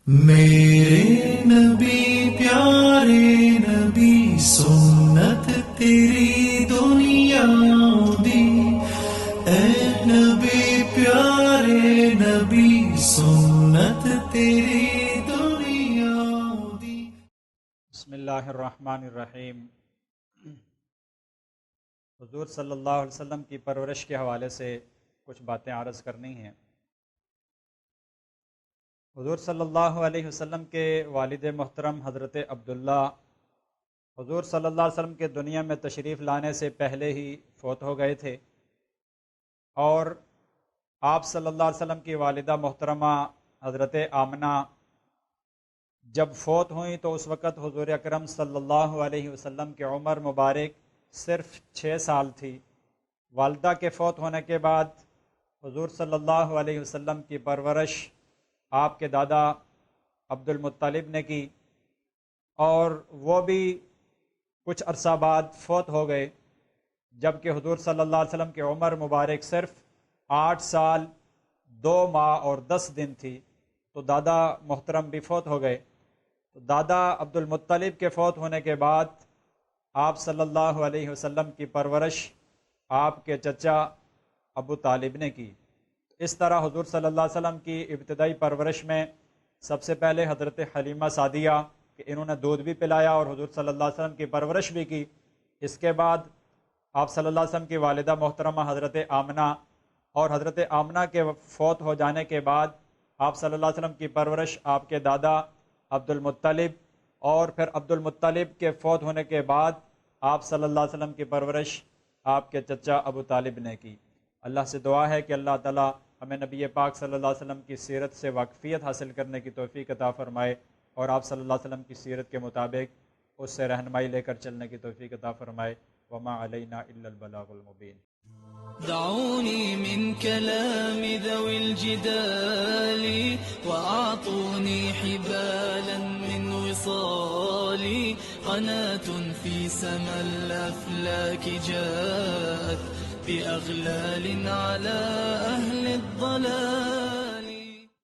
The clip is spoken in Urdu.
میرے نبی پیارے نبی سنت تیری دنیا دی، اے نبی پیارے نبی سنت تیری دنیا دی۔ بسم اللہ الرحمن الرحیم۔ حضور صلی اللہ علیہ وسلم کی پرورش کے حوالے سے کچھ باتیں عرض کرنی ہیں۔ حضور صلی اللہ علیہ وسلم کے والد محترم حضرت عبداللہ حضور صلی اللہ علیہ وسلم کے دنیا میں تشریف لانے سے پہلے ہی فوت ہو گئے تھے، اور آپ صلی اللہ علیہ وسلم کی والدہ محترمہ حضرت آمنہ جب فوت ہوئیں تو اس وقت حضور اکرم صلی اللہ علیہ وسلم کی عمر مبارک صرف 6 سال تھی۔ والدہ کے فوت ہونے کے بعد حضور صلی اللہ علیہ وسلم کی پرورش آپ کے دادا عبد المطلب نے کی، اور وہ بھی کچھ عرصہ بعد فوت ہو گئے، جبکہ حضور صلی اللہ علیہ وسلم کی عمر مبارک صرف 8 سال 2 ماہ اور 10 دن تھی، تو دادا محترم بھی فوت ہو گئے۔ تو دادا عبد المطلب کے فوت ہونے کے بعد آپ صلی اللہ علیہ وسلم کی پرورش آپ کے چچا ابو طالب نے کی۔ اس طرح حضور صلی اللہ علیہ وسلم کی ابتدائی پرورش میں سب سے پہلے حضرت حلیمہ سعدیہ کہ انہوں نے دودھ بھی پلایا اور حضور صلی اللہ علیہ وسلم کی پرورش بھی کی۔ اس کے بعد آپ صلی اللہ علیہ وسلم کی والدہ محترمہ حضرت آمنہ، اور حضرت آمنہ کے فوت ہو جانے کے بعد آپ صلی اللہ علیہ وسلم کی پرورش آپ کے دادا عبد المطلب، اور پھر عبد المطلب کے فوت ہونے کے بعد آپ صلی اللہ علیہ وسلم کی پرورش آپ کے چچا ابو طالب نے کی۔ اللہ سے دعا ہے کہ اللہ تعالی ہمیں نبی پاک صلی اللہ علیہ وسلم کی سیرت سے واقفیت حاصل کرنے کی توفیق عطا فرمائے، اور آپ صلی اللہ علیہ وسلم کی سیرت کے مطابق اس سے رہنمائی لے کر چلنے کی توفیق عطا فرمائے۔ وما علینا الا البلاغ المبین۔ دعوني من كلام ذوي الجدال وأعطوني حبالا من وصال، قناة في سما الأفلاك جاءت بأغلال على أهل الضلال.